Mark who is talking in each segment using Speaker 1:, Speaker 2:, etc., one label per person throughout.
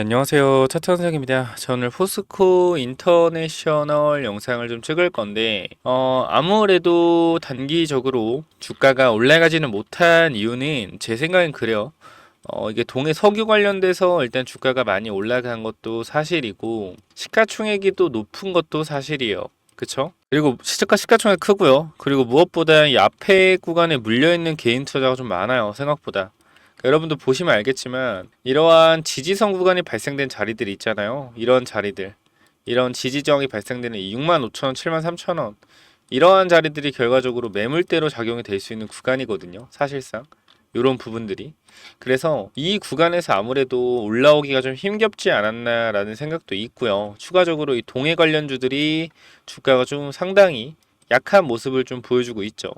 Speaker 1: 네, 안녕하세요. 차차 선생입니다. 저 오늘 포스코 인터내셔널 영상을 좀 찍을 건데, 아무래도 단기적으로 주가가 올라가지는 못한 이유는 제 생각엔 그래요. 이게 동해 석유 관련돼서 일단 주가가 많이 올라간 것도 사실이고, 시가총액이 또 높은 것도 사실이에요. 그쵸? 그리고 시가총액 크고요. 그리고 무엇보다 이 앞에 구간에 물려있는 개인 투자가 좀 많아요. 생각보다. 여러분도 보시면 알겠지만 이러한 지지선 구간이 발생된 자리들이 있잖아요. 이런 자리들, 이런 지지저항이 발생되는 65,000원, 73,000원 이러한 자리들이 결과적으로 매물대로 작용이 될 수 있는 구간이거든요. 사실상 이런 부분들이. 그래서 이 구간에서 아무래도 올라오기가 좀 힘겹지 않았나라는 생각도 있고요. 추가적으로 이 동해 관련주들이 주가가 좀 상당히 약한 모습을 좀 보여주고 있죠.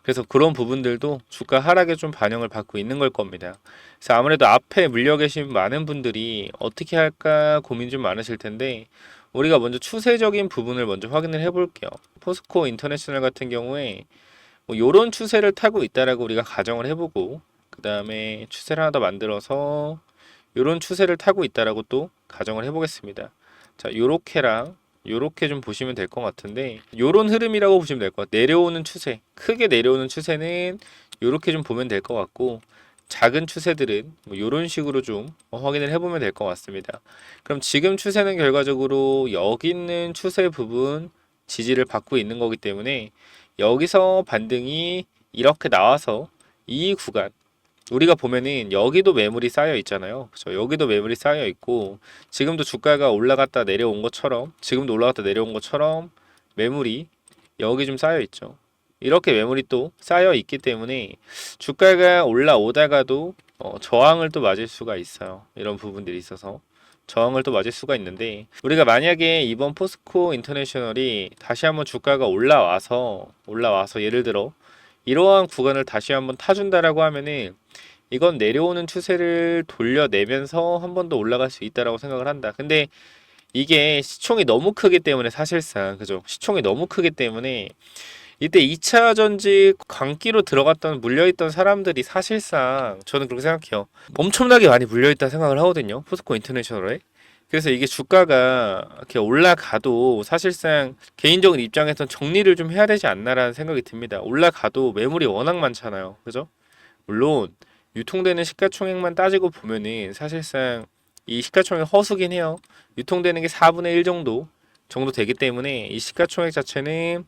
Speaker 1: 그래서 그런 부분들도 주가 하락에 좀 반영을 받고 있는 걸 겁니다. 그래서 아무래도 앞에 물려 계신 많은 분들이 어떻게 할까 고민 좀 많으실 텐데 우리가 먼저 추세적인 부분을 먼저 확인을 해볼게요. 포스코 인터내셔널 같은 경우에 뭐 요런 추세를 타고 있다라고 우리가 가정을 해보고 그 다음에 추세를 하나 더 만들어서 요런 추세를 타고 있다라고 또 가정을 해보겠습니다. 자, 요렇게랑 요렇게 좀 보시면 될 것 같은데 요런 흐름이라고 보시면 될 것 같아요. 내려오는 추세, 크게 내려오는 추세는 요렇게 좀 보면 될 것 같고 작은 추세들은 뭐 요런 식으로 좀 확인을 해보면 될 것 같습니다. 그럼 지금 추세는 결과적으로 여기 있는 추세 부분 지지를 받고 있는 거기 때문에 여기서 반등이 이렇게 나와서 이 구간 우리가 보면은 여기도 매물이 쌓여 있잖아요. 그렇죠? 여기도 매물이 쌓여 있고 지금도 주가가 올라갔다 내려온 것처럼 지금도 올라갔다 내려온 것처럼 매물이 여기 좀 쌓여 있죠. 이렇게 매물이 또 쌓여 있기 때문에 주가가 올라오다가도 저항을 또 맞을 수가 있어요. 이런 부분들이 있어서 저항을 또 맞을 수가 있는데 우리가 만약에 이번 포스코 인터내셔널이 다시 한번 주가가 올라와서 예를 들어 이러한 구간을 다시 한번 타준다라고 하면은 이건 내려오는 추세를 돌려내면서 한 번 더 올라갈 수 있다라고 생각을 한다. 근데 이게 시총이 너무 크기 때문에 사실상 그죠? 시총이 너무 크기 때문에 이때 2차 전지 광기로 들어갔던 물려있던 사람들이 사실상 저는 그렇게 생각해요. 엄청나게 많이 물려있다 생각을 하거든요. 포스코 인터내셔널에. 그래서 이게 주가가 이렇게 올라가도 사실상 개인적인 입장에선 정리를 좀 해야 되지 않나라는 생각이 듭니다. 올라가도 매물이 워낙 많잖아요. 그죠? 물론 유통되는 시가총액만 따지고 보면은 사실상 이 시가총액 허수긴 해요. 유통되는 게 4분의 1 정도 되기 때문에 이 시가총액 자체는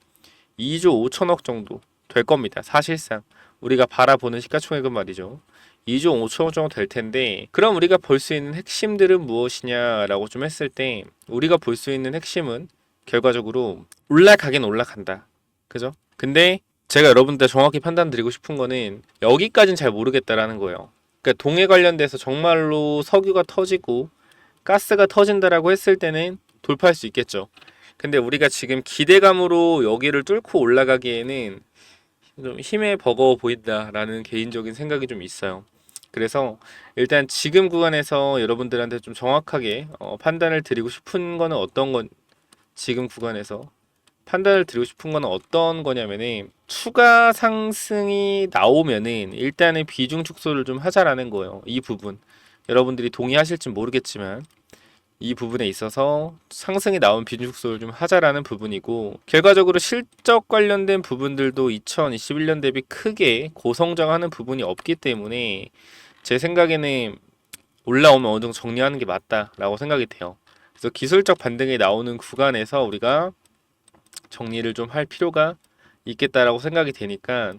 Speaker 1: 2조 5천억 정도 될 겁니다. 사실상 우리가 바라보는 시가총액은 말이죠. 2조 5천억 정도 될 텐데 그럼 우리가 볼 수 있는 핵심들은 무엇이냐라고 좀 했을 때 우리가 볼 수 있는 핵심은 결과적으로 올라가긴 올라간다. 그죠? 근데 제가 여러분들 정확히 판단드리고 싶은 거는 여기까진 잘 모르겠다라는 거예요. 그러니까 동해 관련돼서 정말로 석유가 터지고 가스가 터진다라고 했을 때는 돌파할 수 있겠죠. 근데 우리가 지금 기대감으로 여기를 뚫고 올라가기에는 좀 힘에 버거워 보인다라는 개인적인 생각이 좀 있어요. 그래서 일단 지금 구간에서 여러분들한테 좀 정확하게 판단을 드리고 싶은 거는 어떤 건 지금 구간에서 판단을 드리고 싶은 거는 어떤 거냐면은 추가 상승이 나오면은 일단은 비중 축소를 좀 하자라는 거예요. 이 부분 여러분들이 동의하실지 모르겠지만 이 부분에 있어서 상승이 나온 비중 축소를 좀 하자라는 부분이고 결과적으로 실적 관련된 부분들도 2021년 대비 크게 고성장하는 부분이 없기 때문에 제 생각에는 올라오면 어느 정도 정리하는 게 맞다라고 생각이 돼요. 그래서 기술적 반등이 나오는 구간에서 우리가 정리를 좀 할 필요가 있겠다라고 생각이 되니까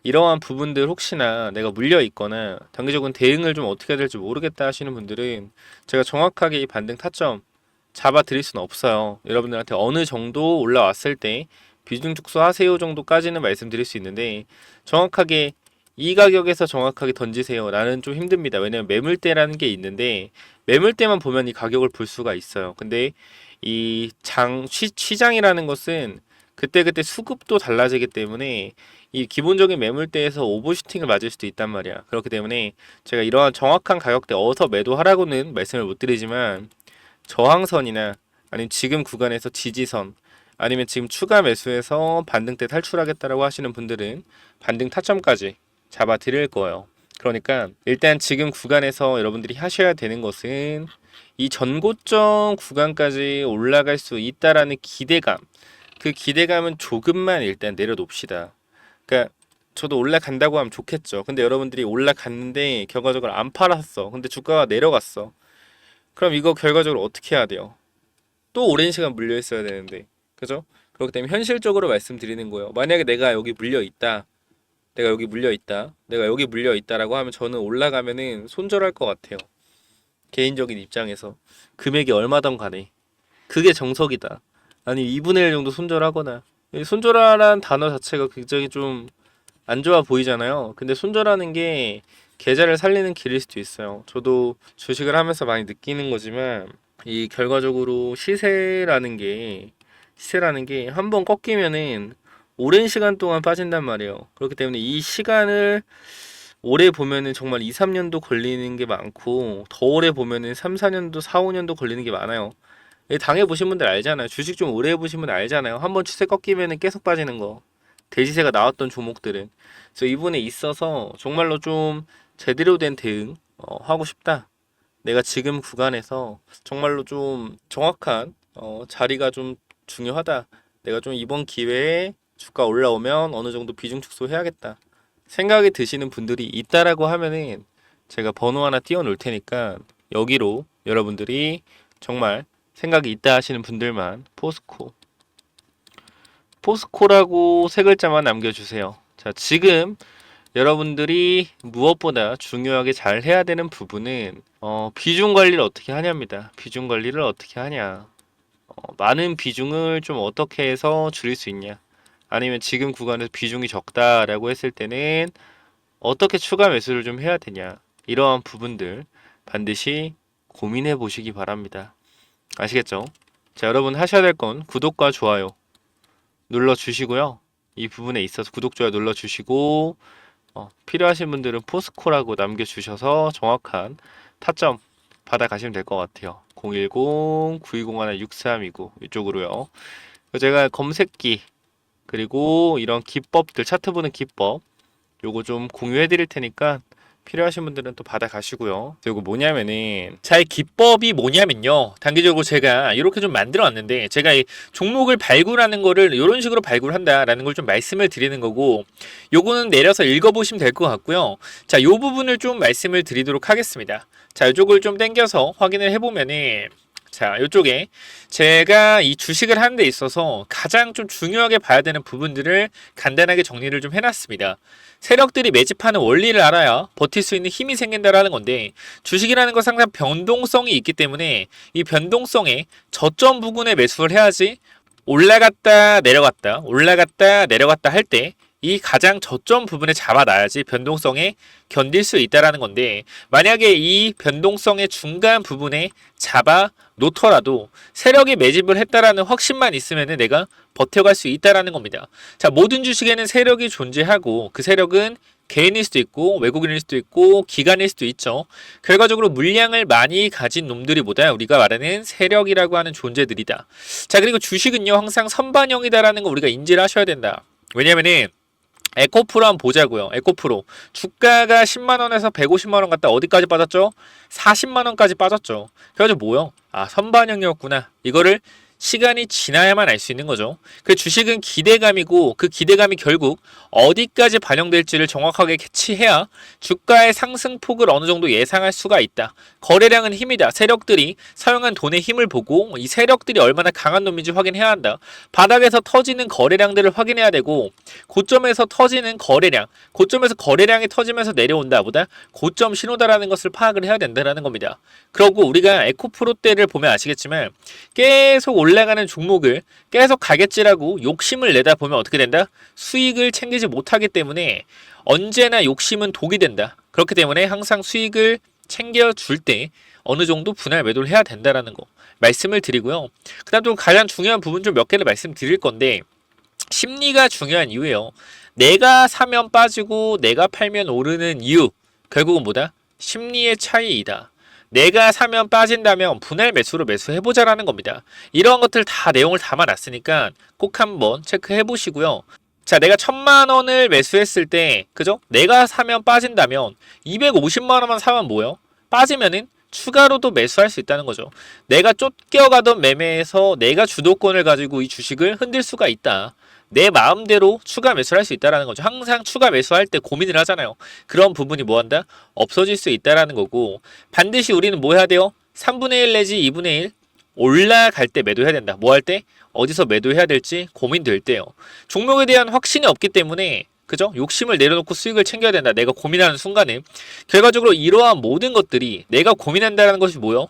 Speaker 1: 이러한 부분들 혹시나 내가 물려 있거나 단기적인 대응을 좀 어떻게 해야 될지 모르겠다 하시는 분들은 제가 정확하게 이 반등 타점 잡아 드릴 수는 없어요. 여러분들한테 어느 정도 올라왔을 때 비중 축소하세요 정도까지는 말씀드릴 수 있는데 정확하게 이 가격에서 정확하게 던지세요 라는 좀 힘듭니다. 왜냐면 매물대라는 게 있는데 매물대만 보면 이 가격을 볼 수가 있어요. 근데 이 시장이라는 것은 그때그때 수급도 달라지기 때문에 이 기본적인 매물대에서 오버슈팅을 맞을 수도 있단 말이야. 그렇기 때문에 제가 이러한 정확한 가격대 어디서 매도하라고는 말씀을 못 드리지만 저항선이나 아니면 지금 구간에서 지지선 아니면 지금 추가 매수해서 반등대 탈출하겠다라고 하시는 분들은 반등 타점까지 잡아 드릴 거예요. 그러니까 일단 지금 구간에서 여러분들이 하셔야 되는 것은 이 전고점 구간까지 올라갈 수 있다라는 기대감, 그 기대감은 조금만 일단 내려놓읍시다. 그러니까 저도 올라간다고 하면 좋겠죠. 근데 여러분들이 올라갔는데 결과적으로 안 팔았어. 근데 주가가 내려갔어. 그럼 이거 결과적으로 어떻게 해야 돼요? 또 오랜 시간 물려 있어야 되는데, 그죠? 그렇기 때문에 현실적으로 말씀드리는 거예요. 만약에 내가 여기 물려 있다, 내가 여기 물려 있다, 내가 여기 물려 있다라고 하면 저는 올라가면은 손절할 것 같아요. 개인적인 입장에서 금액이 얼마든 간에 그게 정석이다. 아니 2분의 1 정도 손절하거나, 이 손절하라는 단어 자체가 굉장히 좀 안 좋아 보이잖아요. 근데 손절하는 게 계좌를 살리는 길일 수도 있어요. 저도 주식을 하면서 많이 느끼는 거지만 이 결과적으로 시세라는 게 한 번 꺾이면은 오랜 시간 동안 빠진단 말이에요. 그렇기 때문에 이 시간을 오래 보면은 정말 2, 3년도 걸리는 게 많고, 더 오래 보면은 3, 4년도, 4, 5년도 걸리는 게 많아요. 당해보신 분들 알잖아요. 주식 좀 오래 해보신 분들 알잖아요. 한번 추세 꺾이면은 계속 빠지는 거. 대지세가 나왔던 종목들은. 그래서 이분에 있어서 정말로 좀 제대로 된 대응 하고 싶다. 내가 지금 구간에서 정말로 좀 정확한 자리가 좀 중요하다. 내가 좀 이번 기회에 주가 올라오면 어느 정도 비중 축소해야겠다. 생각이 드시는 분들이 있다라고 하면은 제가 번호 하나 띄워 놓을 테니까 여기로 여러분들이 정말 생각이 있다 하시는 분들만 포스코라고 세 글자만 남겨주세요. 자, 지금 여러분들이 무엇보다 중요하게 잘 해야 되는 부분은 비중 관리를 어떻게 하냐입니다. 비중 관리를 어떻게 하냐. 많은 비중을 좀 어떻게 해서 줄일 수 있냐. 아니면 지금 구간에서 비중이 적다라고 했을 때는 어떻게 추가 매수를 좀 해야 되냐. 이러한 부분들 반드시 고민해 보시기 바랍니다. 아시겠죠? 자, 여러분 하셔야 될 건 구독과 좋아요 눌러주시고요. 이 부분에 있어서 구독, 좋아요 눌러주시고 필요하신 분들은 포스코라고 남겨주셔서 정확한 타점 받아가시면 될 것 같아요. 010-9201-6329 이쪽으로요. 제가 검색기 그리고 이런 기법들, 차트 보는 기법 요거 좀 공유해 드릴 테니까 필요하신 분들은 또 받아가시고요. 그리고 뭐냐면은 잘 기법이 뭐냐면요, 단기적으로 제가 이렇게 좀 만들어 왔는데, 제가 이 종목을 발굴하는 거를 이런 식으로 발굴한다라는 걸 좀 말씀을 드리는 거고, 요거는 내려서 읽어보시면 될 것 같고요. 자, 요 부분을 좀 말씀을 드리도록 하겠습니다. 자, 이쪽을 좀 당겨서 확인을 해보면은, 자, 이쪽에 제가 이 주식을 하는 데 있어서 가장 좀 중요하게 봐야 되는 부분들을 간단하게 정리를 좀 해놨습니다. 세력들이 매집하는 원리를 알아야 버틸 수 있는 힘이 생긴다라는 건데, 주식이라는 건 항상 변동성이 있기 때문에 이 변동성에 저점 부근에 매수를 해야지 올라갔다 내려갔다 할 때 이 가장 저점 부분에 잡아놔야지 변동성에 견딜 수 있다라는 건데, 만약에 이 변동성의 중간 부분에 잡아 놓더라도 세력이 매집을 했다라는 확신만 있으면 내가 버텨갈 수 있다라는 겁니다. 자, 모든 주식에는 세력이 존재하고 그 세력은 개인일 수도 있고 외국인일 수도 있고 기관일 수도 있죠. 결과적으로 물량을 많이 가진 놈들이보다 우리가 말하는 세력이라고 하는 존재들이다. 자, 그리고 주식은요 항상 선반영이다라는 거 우리가 인지를 하셔야 된다. 왜냐면은 에코프로 한번 보자고요. 에코프로 주가가 10만원에서 150만원 갔다 어디까지 빠졌죠? 40만원까지 빠졌죠. 그래서 뭐요? 아, 선반영이었구나. 이거를 시간이 지나야만 알 수 있는 거죠. 그 주식은 기대감이고, 그 기대감이 결국 어디까지 반영될지를 정확하게 캐치해야 주가의 상승폭을 어느 정도 예상할 수가 있다. 거래량은 힘이다. 세력들이 사용한 돈의 힘을 보고 이 세력들이 얼마나 강한 놈인지 확인해야 한다. 바닥에서 터지는 거래량들을 확인해야 되고, 고점에서 터지는 거래량, 고점에서 거래량이 터지면서 내려온다 보다 고점 신호다라는 것을 파악을 해야 된다는 겁니다. 그리고 우리가 에코프로 때를 보면 아시겠지만 계속 올라가는 종목을 계속 가겠지라고 욕심을 내다 보면 어떻게 된다? 수익을 챙기지 못하기 때문에 언제나 욕심은 독이 된다. 그렇기 때문에 항상 수익을 챙겨줄 때 어느 정도 분할 매도를 해야 된다라는 거 말씀을 드리고요. 그 다음 또 가장 중요한 부분 좀 몇 개를 말씀드릴 건데, 심리가 중요한 이유예요. 내가 사면 빠지고 내가 팔면 오르는 이유, 결국은 뭐다? 심리의 차이이다. 내가 사면 빠진다면 분할 매수로 매수해보자라는 겁니다. 이런 것들 다 내용을 담아놨으니까 꼭 한번 체크해 보시고요. 자, 내가 1000만원을 매수했을 때, 그죠? 내가 사면 빠진다면 250만원만 사면 뭐예요? 빠지면은 추가로도 매수할 수 있다는 거죠. 내가 쫓겨가던 매매에서 내가 주도권을 가지고 이 주식을 흔들 수가 있다. 내 마음대로 추가 매수를 할 수 있다는 거죠. 항상 추가 매수할 때 고민을 하잖아요. 그런 부분이 뭐 한다? 없어질 수 있다는 거고, 반드시 우리는 뭐 해야 돼요? 3분의 1 내지 2분의 1 올라갈 때 매도해야 된다. 뭐 할 때? 어디서 매도해야 될지 고민될 때요. 종목에 대한 확신이 없기 때문에, 그죠? 욕심을 내려놓고 수익을 챙겨야 된다. 내가 고민하는 순간에. 결과적으로 이러한 모든 것들이 내가 고민한다는 것이 뭐요?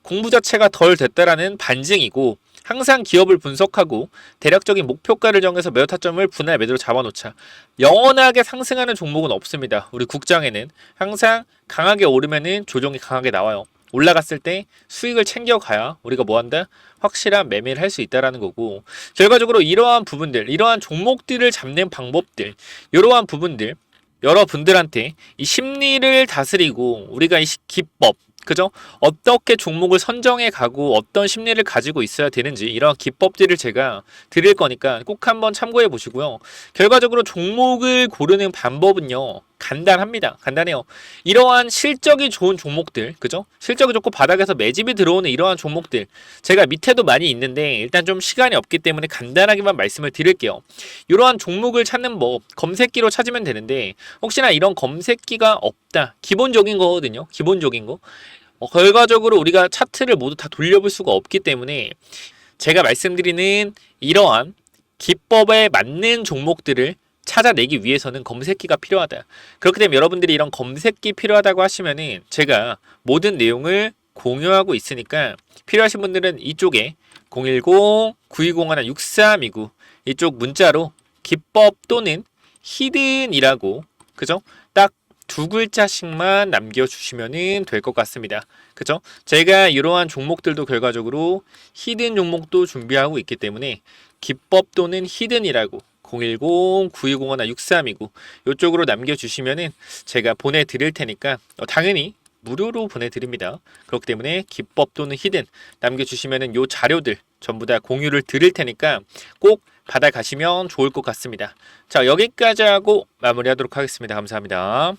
Speaker 1: 공부 자체가 덜 됐다라는 반증이고, 항상 기업을 분석하고 대략적인 목표가를 정해서 매도 타점을 분할 매도로 잡아놓자. 영원하게 상승하는 종목은 없습니다. 우리 국장에는 항상 강하게 오르면은 조정이 강하게 나와요. 올라갔을 때 수익을 챙겨가야 우리가 뭐한다? 확실한 매매를 할 수 있다라는 거고, 결과적으로 이러한 부분들, 이러한 종목들을 잡는 방법들, 이러한 부분들, 여러분들한테 이 심리를 다스리고 우리가 이 기법, 그죠? 어떻게 종목을 선정해 가고 어떤 심리를 가지고 있어야 되는지, 이런 기법들을 제가 드릴 거니까 꼭 한번 참고해 보시고요. 결과적으로 종목을 고르는 방법은요, 간단합니다. 간단해요. 이러한 실적이 좋은 종목들, 그죠? 실적이 좋고 바닥에서 매집이 들어오는 이러한 종목들, 제가 밑에도 많이 있는데 일단 좀 시간이 없기 때문에 간단하게만 말씀을 드릴게요. 이러한 종목을 찾는 법, 검색기로 찾으면 되는데, 혹시나 이런 검색기가 없다, 기본적인 거거든요. 기본적인 거. 결과적으로 우리가 차트를 모두 다 돌려볼 수가 없기 때문에 제가 말씀드리는 이러한 기법에 맞는 종목들을 찾아내기 위해서는 검색기가 필요하다. 그렇기 때문에 여러분들이 이런 검색기 필요하다고 하시면은 제가 모든 내용을 공유하고 있으니까, 필요하신 분들은 이쪽에 010-9201-6329 이쪽 문자로 기법 또는 히든이라고, 그죠? 딱 두 글자씩만 남겨주시면 될 것 같습니다. 그죠? 제가 이러한 종목들도 결과적으로 히든 종목도 준비하고 있기 때문에 기법 또는 히든이라고 010-9201-6329 이쪽으로 남겨주시면은 제가 보내드릴 테니까, 당연히 무료로 보내드립니다. 그렇기 때문에 기법 또는 히든 남겨주시면은 요 자료들 전부 다 공유를 드릴 테니까 꼭 받아가시면 좋을 것 같습니다. 자, 여기까지 하고 마무리하도록 하겠습니다. 감사합니다.